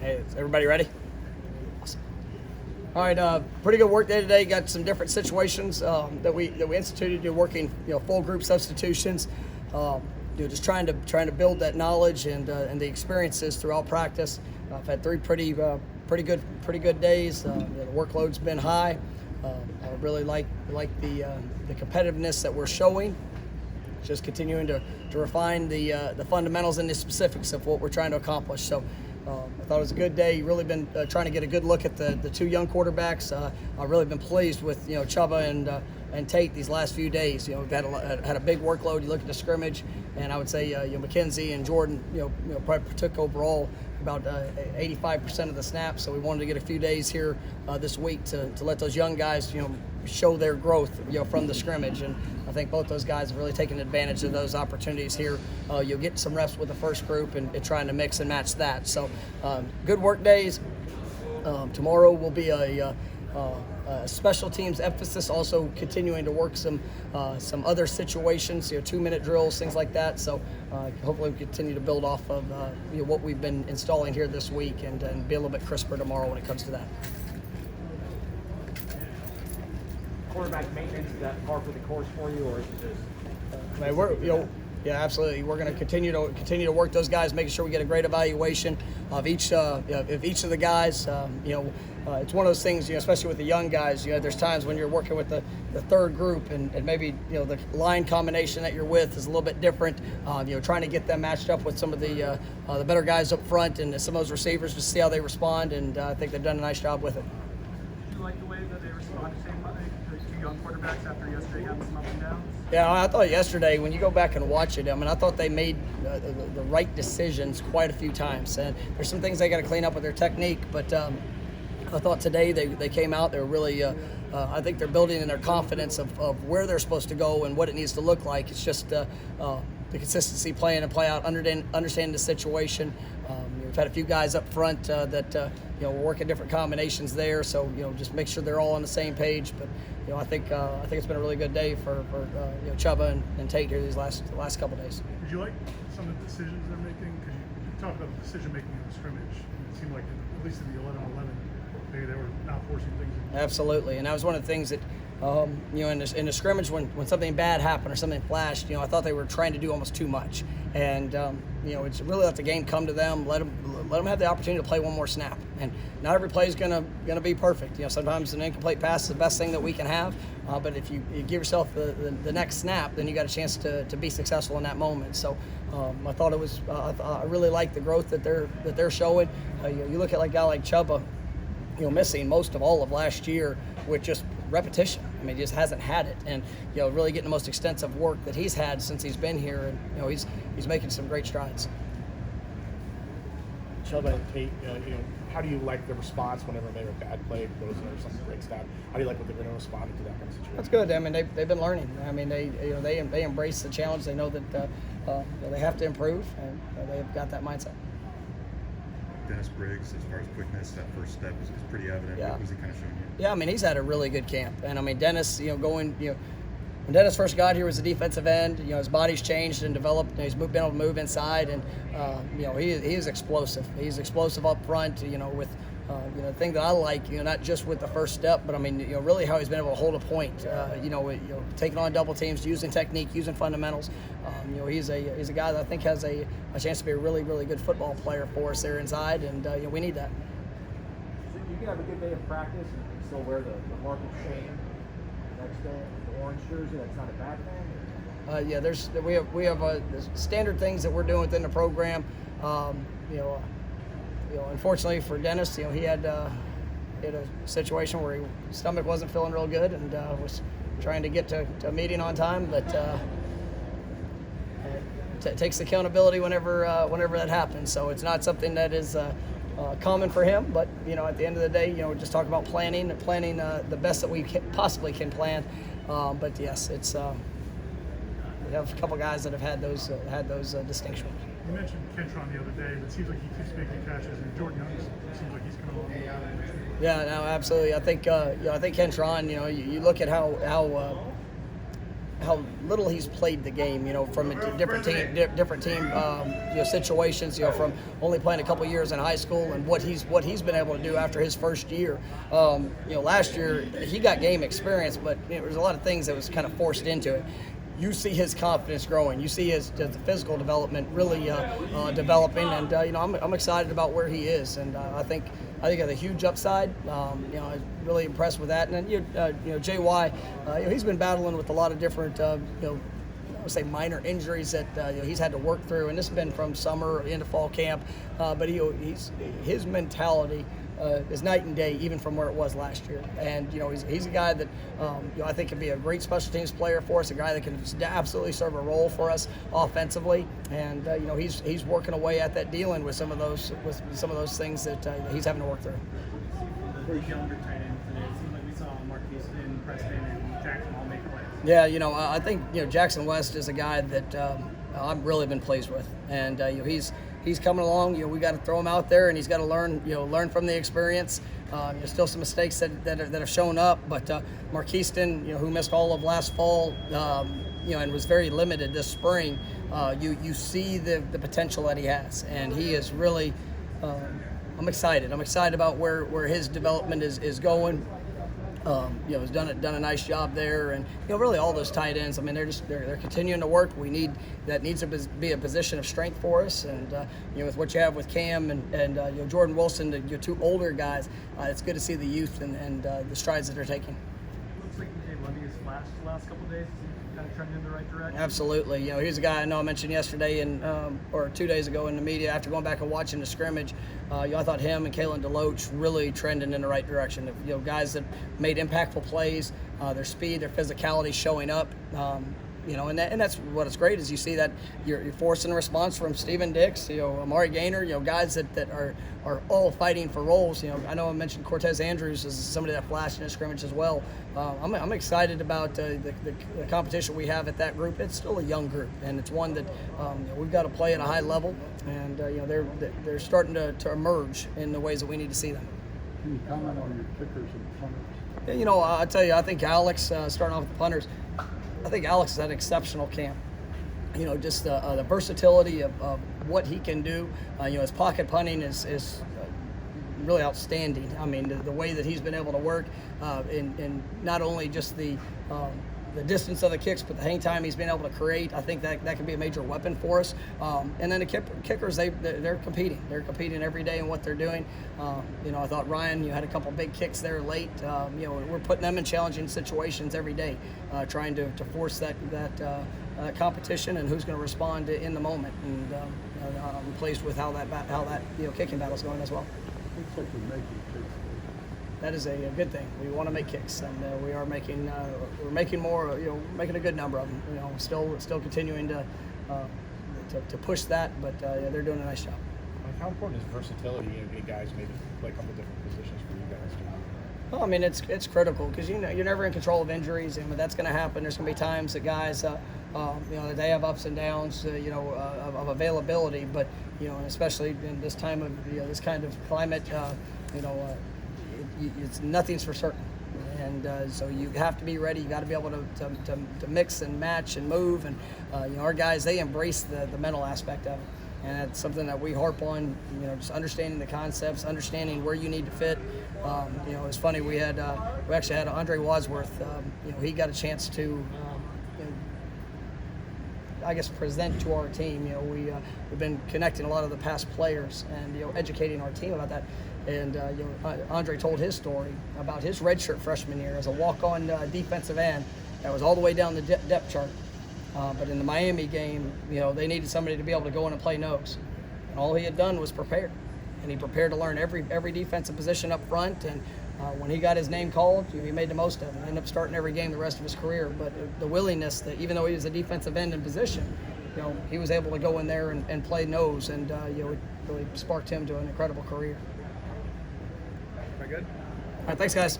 Hey, is everybody ready? Awesome. All right, pretty good work day today. Got some different situations that we instituted. You're working, full group substitutions. Just trying to build that knowledge and the experiences throughout practice. I've had three pretty good days. The workload's been high. I really like the competitiveness that we're showing. Just continuing to refine the fundamentals and the specifics of what we're trying to accomplish. So I thought it was a good day. Really been trying to get a good look at the two young quarterbacks. I've really been pleased with Chuba and Tate these last few days. We've had a big workload. You look at the scrimmage, and I would say McKenzie and Jordan probably took overall about 85% of the snaps. So we wanted to get a few days here this week to let those young guys show their growth from the scrimmage, and I think both those guys have really taken advantage of those opportunities here. You'll get some reps with the first group and trying to mix and match that. So good work days. Tomorrow will be a special teams emphasis, also continuing to work some other situations, 2-minute drills, things like that. So hopefully we continue to build off of what we've been installing here this week and be a little bit crisper tomorrow when it comes to that. Quarterback maintenance, is that par for the course for you, or is it just? Yeah, absolutely. We're going to continue to work those guys, making sure we get a great evaluation of each of the guys. It's one of those things, especially with the young guys. There's times when you're working with the third group, and maybe the line combination that you're with is a little bit different. Trying to get them matched up with some of the better guys up front and some of those receivers to see how they respond. And I think they've done a nice job with it. Did you like the way that they responded to the two young quarterbacks after yesterday having some ups and downs? Yeah, I thought yesterday, when you go back and watch it, I thought they made the right decisions quite a few times. And there's some things they got to clean up with their technique, but I thought today they came out. They were really, I think they're building in their confidence of where they're supposed to go and what it needs to look like. It's just the consistency, playing and play out, understanding the situation. We've had a few guys up front that we're working different combinations there, so just make sure they're all on the same page. But I think it's been a really good day for Chuba and Tate here these last couple of days. Did you like some of the decisions they're making? Because you talked about the decision making in the scrimmage. It seemed like at least in the 11-11, maybe they were not forcing things. Absolutely, and that was one of the things that in the scrimmage when something bad happened or something flashed, I thought they were trying to do almost too much, and it's really let the game come to them. Let them have the opportunity to play one more snap, and not every play is gonna be perfect. Sometimes an incomplete pass is the best thing that we can have, but if you give yourself the next snap, then you got a chance to be successful in that moment. So I thought it was I really like the growth that they're showing. You look at a guy like Chuba, missing most of all of last year with just repetition. He just hasn't had it, and really getting the most extensive work that he's had since he's been here, and he's making some great strides. Chuba and Tate, how do you like the response whenever maybe a bad play goes in or something breaks down? How do you like what they're going to respond to that kind of situation? That's good. They've been learning. They embrace the challenge. They know that they have to improve, and they've got that mindset. Dennis Briggs, as far as quickness, that first step is pretty evident. Yeah. What was he kind of showing you? Yeah, he's had a really good camp, and Dennis, when Dennis first got here, was a defensive end. His body's changed and developed. He's been able to move inside, and he is explosive. He's explosive up front. With the thing that I like, not just with the first step, but really how he's been able to hold a point. Taking on double teams, using technique, using fundamentals. He's a guy that I think has a chance to be a really, really good football player for us there inside, and we need that. So you can have a good day of practice and still wear the mark of shame next day, the orange jersey. That's not a bad thing. We have standard things that we're doing within the program. Unfortunately for Dennis, he had a situation where his stomach wasn't feeling real good, and was trying to get to a meeting on time, but it takes accountability whenever that happens. So it's not something that is common for him, but at the end of the day, we're just talking about planning the best that we possibly can plan. But yes, it's we have a couple guys that have had those distinctions. You mentioned Kentron the other day, but it seems like he keeps making catches, and Jordan Young seems like he's coming along. Yeah, no, absolutely. I think Kentron. You look at how how little he's played the game, from a different team situations, from only playing a couple years in high school, and what he's been able to do after his first year. Last year he got game experience, but there was a lot of things that was kind of forced into it. You see his confidence growing. You see his the physical development really developing, and I'm excited about where he is, and I think has a huge upside. I'm really impressed with that. And then JY, he's been battling with a lot of different I would say minor injuries that he's had to work through, and this has been from summer into fall camp. But his mentality is night and day, even from where it was last year. And he's a guy that I think can be a great special teams player for us, a guy that can absolutely serve a role for us offensively. And he's working away at that, dealing with some of those things that he's having to work through. The younger tight end today. It seemed like we saw Marquise and Preston and Jackson all make plays. Yeah, I think Jackson West is a guy that I've really been pleased with, and he's coming along. We got to throw him out there, and he's got to learn from the experience. There's still some mistakes that have shown up, but Marquiston, who missed all of last fall, and was very limited this spring. You see the potential that he has, and he is really. I'm excited. I'm excited about where his development is going. Has done a nice job there, and really all those tight ends. I mean, they're continuing to work. That needs to be a position of strength for us, and with what you have with Cam and Jordan Wilson, your two older guys, it's good to see the youth and the strides that they're taking. Looks like DJ Lundy has flashed the last couple of days. Kind of trending in the right direction. Absolutely. He's a guy I know I mentioned yesterday or 2 days ago in the media after going back and watching the scrimmage. I thought him and Kalen DeLoach really trending in the right direction. Guys that made impactful plays, their speed, their physicality showing up. And that's what is great is you see that you're forcing a response from Steven Dix, Amari Gaynor, guys that are all fighting for roles. I know I mentioned Cortez Andrews as somebody that flashed in a scrimmage as well. I'm excited about the competition we have at that group. It's still a young group, and it's one that we've got to play at a high level, and they're starting to emerge in the ways that we need to see them. Can you comment on your kickers and punters? Yeah, I'll tell you, I think Alex, starting off with the punters, I think Alex has had an exceptional camp. Just the versatility of what he can do. His pocket punting is really outstanding. I mean, the way that he's been able to work in not only just the distance of the kicks, but the hang time he's been able to create. I think that can be a major weapon for us. And then the kickers, they're competing. They're competing every day in what they're doing. I thought Ryan, you had a couple big kicks there late. We're putting them in challenging situations every day, trying to force that competition and who's going to respond in the moment. And I'm pleased with how that kicking battle's going as well. Looks like you're making kicks. That is a good thing. We want to make kicks, and we are making. We're making more. Making a good number of them. Still continuing to push that, but they're doing a nice job. How important is versatility in guys maybe play a couple different positions for you guys? Well, I mean, it's critical because you're never in control of injuries, and that's going to happen. There's going to be times that guys, that they have ups and downs, of availability. But especially in this time of this kind of climate, it's nothing's for certain, and so you have to be ready. You got to be able to mix and match and move, and our guys, they embrace the mental aspect of it, and that's something that we harp on. Just understanding the concepts, understanding where you need to fit. It's funny, we actually had Andre Wadsworth. He got a chance to I guess present to our team. We've been connecting a lot of the past players and educating our team about that. And Andre told his story about his redshirt freshman year as a walk-on defensive end that was all the way down the depth chart. But in the Miami game, they needed somebody to be able to go in and play nose. And all he had done was prepare. And he prepared to learn every defensive position up front. And when he got his name called, he made the most of it. Ended up starting every game the rest of his career. But the willingness that even though he was a defensive end in position, he was able to go in there and play nose, and it really sparked him to an incredible career. Very good. All right, thanks, guys.